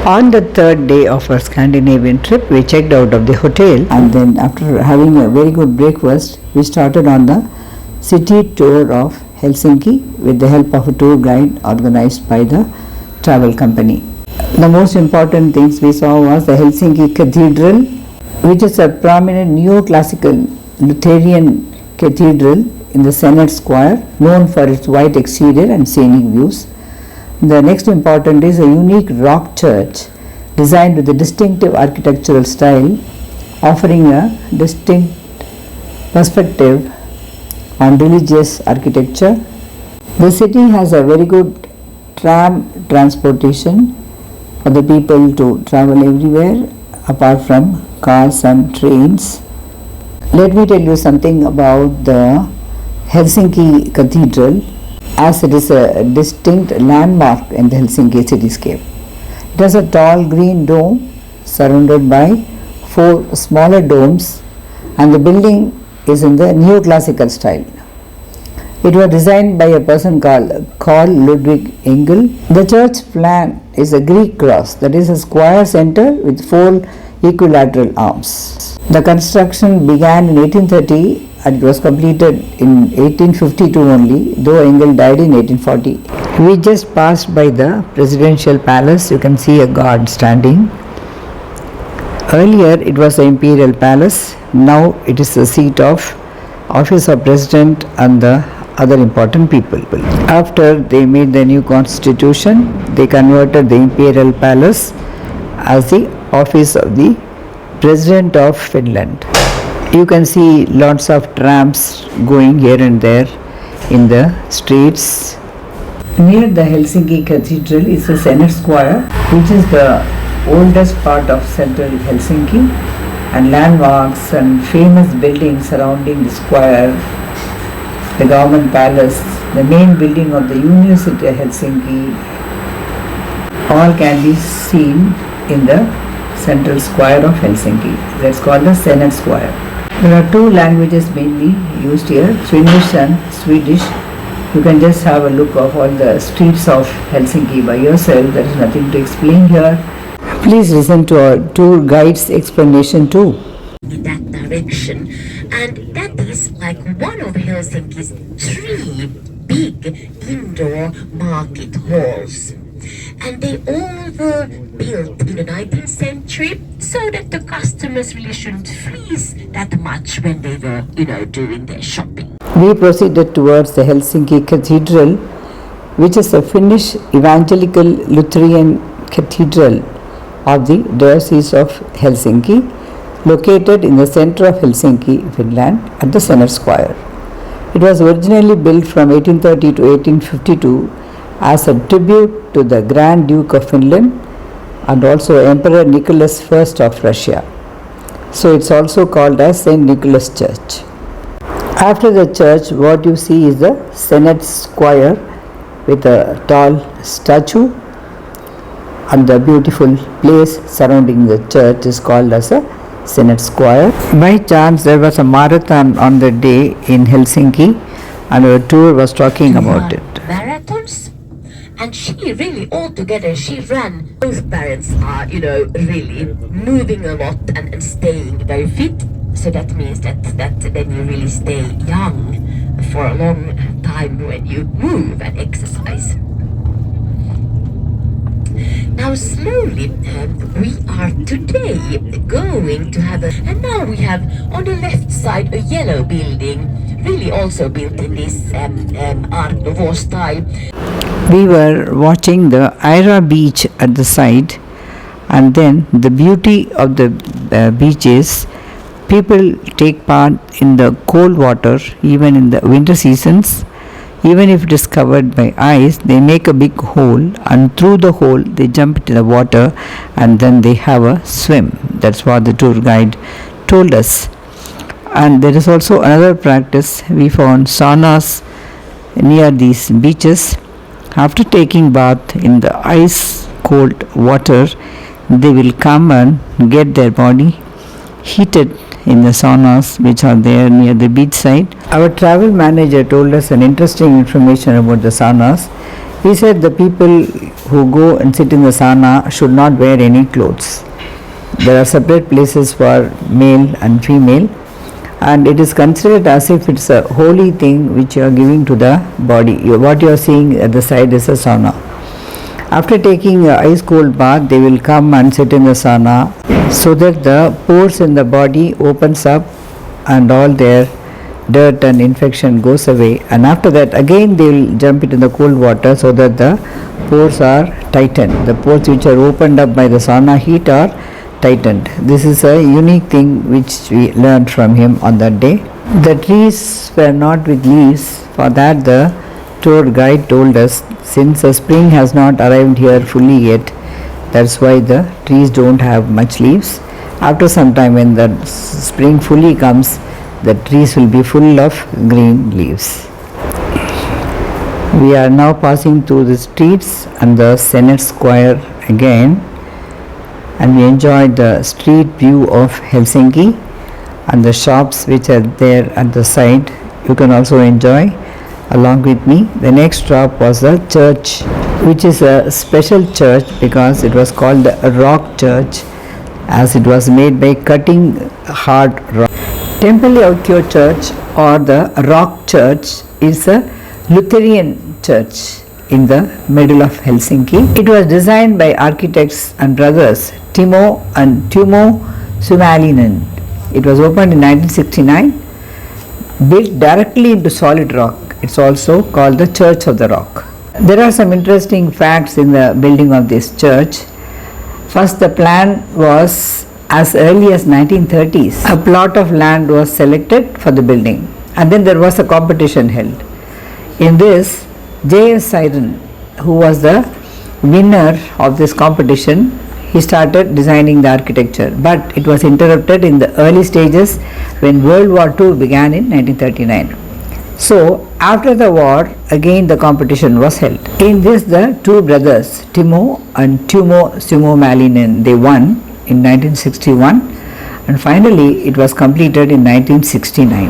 On the third day of our Scandinavian trip, we checked out of the hotel, and then after having a very good breakfast, we started on the city tour of Helsinki with the help of a tour guide organized by the travel company. The most important things we saw was the Helsinki Cathedral, which is a prominent neoclassical Lutheran cathedral in the Senate Square, known for its white exterior and scenic views. The next important is a unique rock church designed with a distinctive architectural style, offering a distinct perspective on religious architecture. The city has a very good tram transportation for the people to travel everywhere apart from cars and trains. Let me tell you something about the Helsinki Cathedral, as it is a distinct landmark in the Helsinki cityscape. It has a tall green dome surrounded by 4 smaller domes, and the building is in the neoclassical style. It was designed by a person called Carl Ludwig Engel. The church plan is a Greek cross, that is a square center with 4 equilateral arms. The construction began in 1830 and it was completed in 1852 only, though Engel died in 1840. We just passed by the presidential palace. You can see a guard standing. Earlier it was the imperial palace. Now it is the seat of office of president and the other important people. After they made the new constitution, they converted the imperial palace as the office of the president of Finland. You can see lots of trams going here and there in the streets. Near the Helsinki Cathedral is the Senate Square, which is the oldest part of central Helsinki, and landmarks and famous buildings surrounding the square, the government palace, the main building of the University of Helsinki, all can be seen in the central square of Helsinki. That's called the Senate Square. There are 2 languages mainly used here, Finnish and Swedish. You can just have a look of all the streets of Helsinki by yourself. There is nothing to explain here. Please listen to our tour guide's explanation too. In that direction, and that is like one of Helsinki's 3 big indoor market halls. And they all were built in the 19th century so that the customers really shouldn't freeze that much when they were, doing their shopping. We proceeded towards the Helsinki Cathedral, which is a Finnish Evangelical Lutheran cathedral of the Diocese of Helsinki, located in the center of Helsinki, Finland, at the Senate Square. It was originally built from 1830 to 1852 as a tribute to the Grand Duke of Finland and also Emperor Nicholas I of Russia. So it's also called as St. Nicholas Church. After the church, what you see is the Senate Square with a tall statue, and the beautiful place surrounding the church is called as a Senate Square. By chance, there was a marathon on the day in Helsinki, and our tour was talking about it. Marathons? And she really, altogether, she ran. Both parents are, really moving a lot and staying very fit. So that means that then you really stay young for a long time when you move and exercise. Now slowly we are today going to have and now we have on the left side a yellow building, really also built in this Art Nouveau style. We were watching the Aira beach at the side, and then the beauty of the beach is people take part in the cold water even in the winter seasons. Even if it is covered by ice, they make a big hole, and through the hole they jump into the water and then they have a swim. That's what the tour guide told us. And there is also another practice. We found saunas near these beaches. After taking bath in the ice cold water, they will come and get their body heated in the saunas which are there near the beach side. Our travel manager told us an interesting information about the saunas. He said the people who go and sit in the sauna should not wear any clothes. There are separate places for male and female, and it is considered as if it's a holy thing which you are giving to the body. What you are seeing at the side is a sauna. After taking a ice cold bath, they will come and sit in the sauna so that the pores in the body opens up and all their dirt and infection goes away, and after that again they will jump into the cold water so that the pores are tightened. The pores which are opened up by the sauna heat are tightened. This is a unique thing which we learned from him on that day. The trees were not with leaves. For that the tour guide told us, since the spring has not arrived here fully yet, that's why the trees don't have much leaves. After some time, when the spring fully comes, the trees will be full of green leaves. We are now passing through the streets and the Senate Square again, and we enjoyed the street view of Helsinki and the shops which are there at the side. You can also enjoy along with me. The next stop was the church, which is a special church because it was called the Rock Church, as it was made by cutting hard rock. Temple Church or the Rock Church is a Lutheran church in the middle of Helsinki. It was designed by architects and brothers Timo and Tuomo Suomalainen. It was opened in 1969, built directly into solid rock. It's also called the Church of the Rock. There are some interesting facts in the building of this church. First, the plan was as early as 1930s. A plot of land was selected for the building, and then there was a competition held. In this, J.S. Siren, who was the winner of this competition, he started designing the architecture, but it was interrupted in the early stages when World War II began in 1939. So, after the war, again the competition was held. In this, the two brothers, Timo and Tuomo Suomalainen, they won in 1961, and finally it was completed in 1969.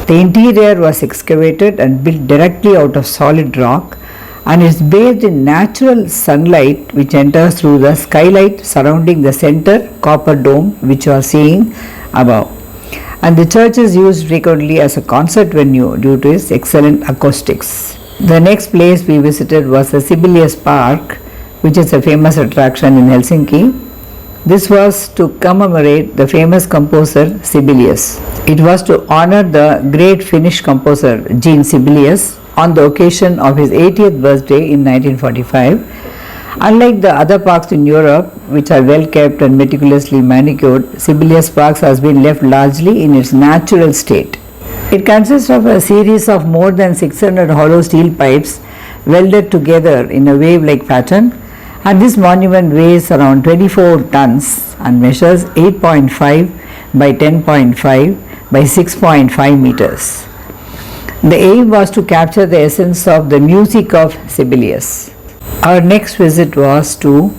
The interior was excavated and built directly out of solid rock, and is bathed in natural sunlight which enters through the skylight surrounding the center copper dome which you are seeing above. And the church is used frequently as a concert venue due to its excellent acoustics. The next place we visited was the Sibelius Park, which is a famous attraction in Helsinki. This was to commemorate the famous composer Sibelius. It was to honor the great Finnish composer Jean Sibelius on the occasion of his 80th birthday in 1945. Unlike the other parks in Europe, which are well kept and meticulously manicured, Sibelius Park has been left largely in its natural state. It consists of a series of more than 600 hollow steel pipes welded together in a wave-like pattern, and this monument weighs around 24 tons and measures 8.5 by 10.5 by 6.5 meters. The aim was to capture the essence of the music of Sibelius. Our next visit was to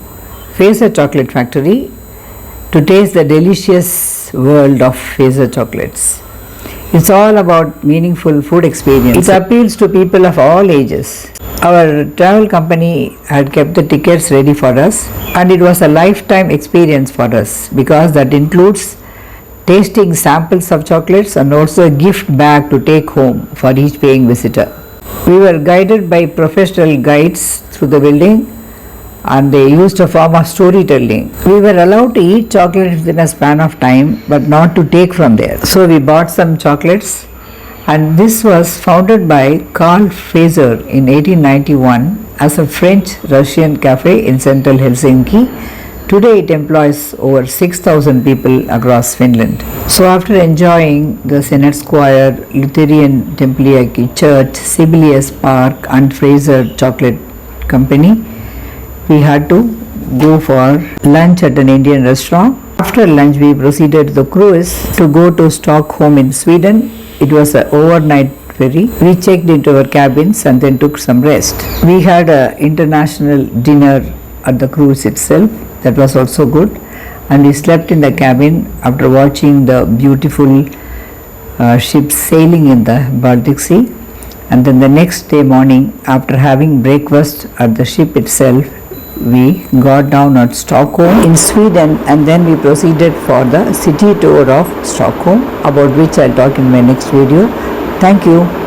Fazer Chocolate Factory to taste the delicious world of Fazer chocolates. It's all about meaningful food experience. It appeals to people of all ages. Our travel company had kept the tickets ready for us, and it was a lifetime experience for us because that includes tasting samples of chocolates and also a gift bag to take home for each paying visitor. We were guided by professional guides through the building, and they used a form of storytelling. We were allowed to eat chocolates within a span of time, but not to take from there. So we bought some chocolates, and this was founded by Carl Fazer in 1891 as a French-Russian cafe in central Helsinki. Today it employs over 6,000 people across Finland. So after enjoying the Senate Square, Lutheran Temple Church, Sibelius Park and Fazer Chocolate Company, we had to go for lunch at an Indian restaurant. After lunch we proceeded to the cruise to go to Stockholm in Sweden. It was an overnight ferry. We checked into our cabins and then took some rest. We had an international dinner at the cruise itself. That was also good, and we slept in the cabin after watching the beautiful ships sailing in the Baltic Sea. And then the next day morning, after having breakfast at the ship itself, we got down at Stockholm in Sweden, and then we proceeded for the city tour of Stockholm, about which I'll talk in my next video. Thank you.